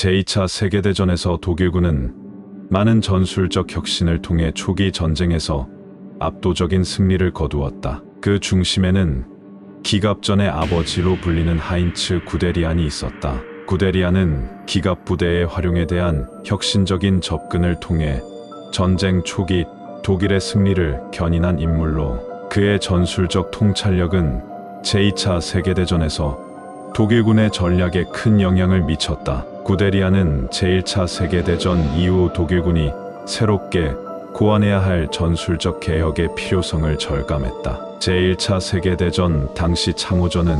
제2차 세계대전에서 독일군은 많은 전술적 혁신을 통해 초기 전쟁에서 압도적인 승리를 거두었다. 그 중심에는 기갑전의 아버지로 불리는 하인츠 구데리안이 있었다. 구데리안은 기갑 부대의 활용에 대한 혁신적인 접근을 통해 전쟁 초기 독일의 승리를 견인한 인물로, 그의 전술적 통찰력은 제2차 세계대전에서 독일군의 전략에 큰 영향을 미쳤다. 구데리안은 제1차 세계대전 이후 독일군이 새롭게 고안해야 할 전술적 개혁의 필요성을 절감했다. 제1차 세계대전 당시 참호전은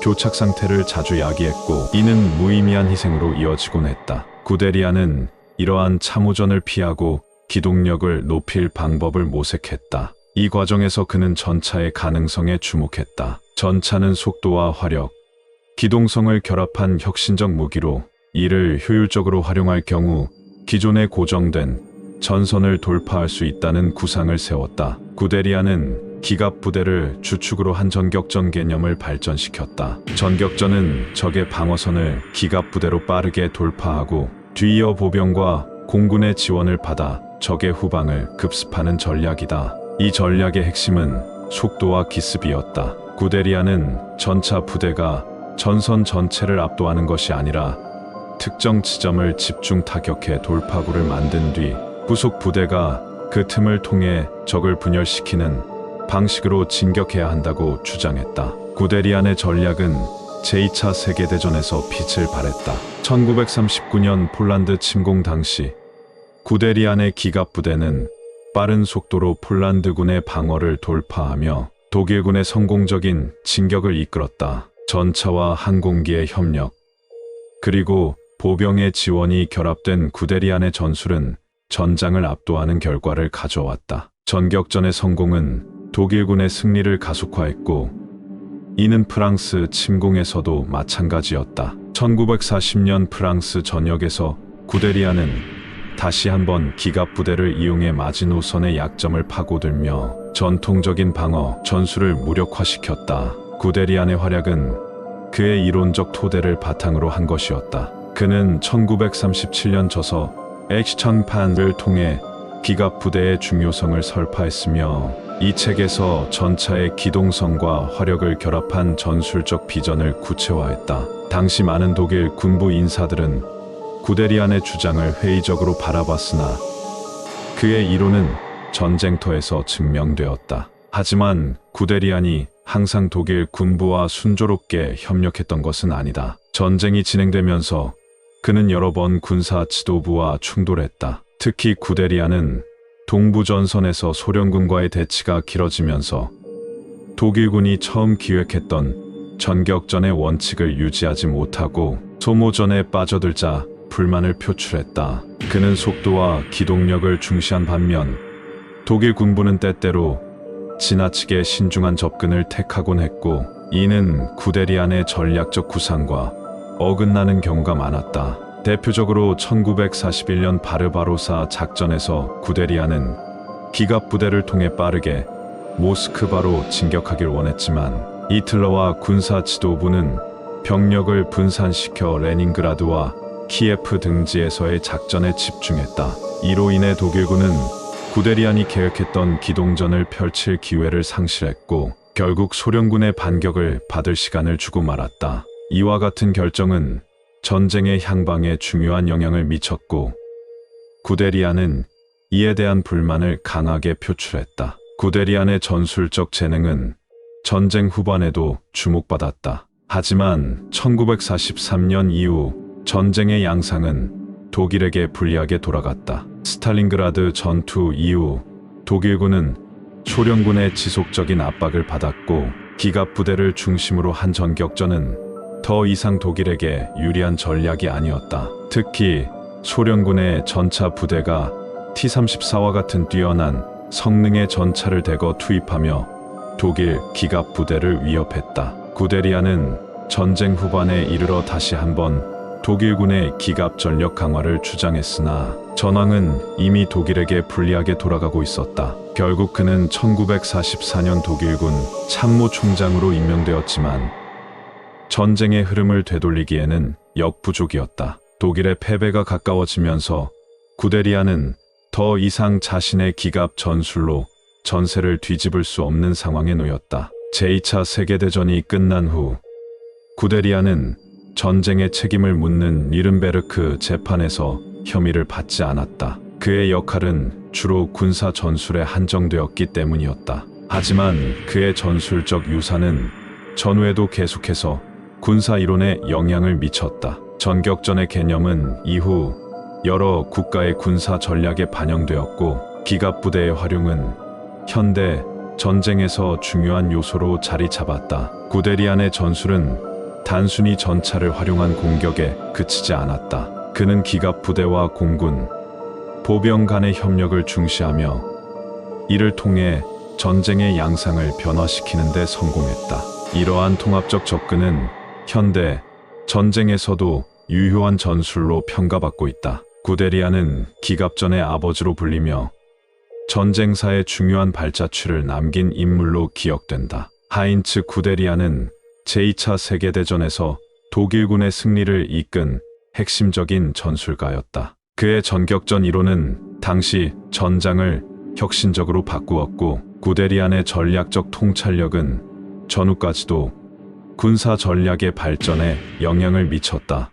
교착 상태를 자주 야기했고, 이는 무의미한 희생으로 이어지곤 했다. 구데리안은 이러한 참호전을 피하고 기동력을 높일 방법을 모색했다. 이 과정에서 그는 전차의 가능성에 주목했다. 전차는 속도와 화력, 기동성을 결합한 혁신적 무기로, 이를 효율적으로 활용할 경우 기존에 고정된 전선을 돌파할 수 있다는 구상을 세웠다. 구데리안은 기갑 부대를 주축으로 한 전격전 개념을 발전시켰다. 전격전은 적의 방어선을 기갑 부대로 빠르게 돌파하고 뒤이어 보병과 공군의 지원을 받아 적의 후방을 급습하는 전략이다. 이 전략의 핵심은 속도와 기습이었다. 구데리안은 전차 부대가 전선 전체를 압도하는 것이 아니라 특정 지점을 집중 타격해 돌파구를 만든 뒤 후속 부대가 그 틈을 통해 적을 분열시키는 방식으로 진격해야 한다고 주장했다. 구데리안의 전략은 제2차 세계대전에서 빛을 발했다. 1939년 폴란드 침공 당시 구데리안의 기갑 부대는 빠른 속도로 폴란드군의 방어를 돌파하며 독일군의 성공적인 진격을 이끌었다. 전차와 항공기의 협력, 그리고 보병의 지원이 결합된 구데리안의 전술은 전장을 압도하는 결과를 가져왔다. 전격전의 성공은 독일군의 승리를 가속화했고, 이는 프랑스 침공에서도 마찬가지였다. 1940년 프랑스 전역에서 구데리안은 다시 한번 기갑 부대를 이용해 마지노선의 약점을 파고들며 전통적인 방어 전술을 무력화시켰다. 구데리안의 활약은 그의 이론적 토대를 바탕으로 한 것이었다. 그는 1937년 저서 액시청판을 통해 기갑 부대의 중요성을 설파했으며, 이 책에서 전차의 기동성과 화력을 결합한 전술적 비전을 구체화했다. 당시 많은 독일 군부 인사들은 구데리안의 주장을 회의적으로 바라봤으나 그의 이론은 전쟁터에서 증명되었다. 하지만 구데리안이 항상 독일 군부와 순조롭게 협력했던 것은 아니다. 전쟁이 진행되면서 그는 여러 번 군사 지도부와 충돌했다. 특히 구데리안은 동부전선에서 소련군과의 대치가 길어지면서 독일군이 처음 기획했던 전격전의 원칙을 유지하지 못하고 소모전에 빠져들자 불만을 표출했다. 그는 속도와 기동력을 중시한 반면 독일 군부는 때때로 지나치게 신중한 접근을 택하곤 했고, 이는 구데리안의 전략적 구상과 어긋나는 경우가 많았다. 대표적으로 1941년 바르바로사 작전에서 구데리안은 기갑 부대를 통해 빠르게 모스크바로 진격하길 원했지만, 히틀러와 군사 지도부는 병력을 분산시켜 레닌그라드와 키예프 등지에서의 작전에 집중했다. 이로 인해 독일군은 구데리안이 계획했던 기동전을 펼칠 기회를 상실했고, 결국 소련군의 반격을 받을 시간을 주고 말았다. 이와 같은 결정은 전쟁의 향방에 중요한 영향을 미쳤고, 구데리안은 이에 대한 불만을 강하게 표출했다. 구데리안의 전술적 재능은 전쟁 후반에도 주목받았다. 하지만 1943년 이후 전쟁의 양상은 독일에게 불리하게 돌아갔다. 스탈린그라드 전투 이후 독일군은 소련군의 지속적인 압박을 받았고, 기갑 부대를 중심으로 한 전격전은 더 이상 독일에게 유리한 전략이 아니었다. 특히 소련군의 전차 부대가 T-34와 같은 뛰어난 성능의 전차를 대거 투입하며 독일 기갑 부대를 위협했다. 구데리안은 전쟁 후반에 이르러 다시 한번 독일군의 기갑 전력 강화를 주장했으나 전황은 이미 독일에게 불리하게 돌아가고 있었다. 결국 그는 1944년 독일군 참모총장으로 임명되었지만 전쟁의 흐름을 되돌리기에는 역부족이었다. 독일의 패배가 가까워지면서 구데리아는 더 이상 자신의 기갑 전술로 전세를 뒤집을 수 없는 상황에 놓였다. 제2차 세계대전이 끝난 후 구데리아는 전쟁의 책임을 묻는 니른베르크 재판에서 혐의를 받지 않았다. 그의 역할은 주로 군사 전술에 한정되었기 때문이었다. 하지만 그의 전술적 유산은 전후에도 계속해서 군사 이론에 영향을 미쳤다. 전격전의 개념은 이후 여러 국가의 군사 전략에 반영되었고, 기갑부대의 활용은 현대 전쟁에서 중요한 요소로 자리 잡았다. 구데리안의 전술은 단순히 전차를 활용한 공격에 그치지 않았다. 그는 기갑부대와 공군, 보병 간의 협력을 중시하며 이를 통해 전쟁의 양상을 변화시키는 데 성공했다. 이러한 통합적 접근은 현대 전쟁에서도 유효한 전술로 평가받고 있다. 구데리안은 기갑전의 아버지로 불리며 전쟁사의 중요한 발자취를 남긴 인물로 기억된다. 하인츠 구데리안은 제2차 세계대전에서 독일군의 승리를 이끈 핵심적인 전술가였다. 그의 전격전 이론은 당시 전장을 혁신적으로 바꾸었고, 구데리안의 전략적 통찰력은 전후까지도 군사 전략의 발전에 영향을 미쳤다.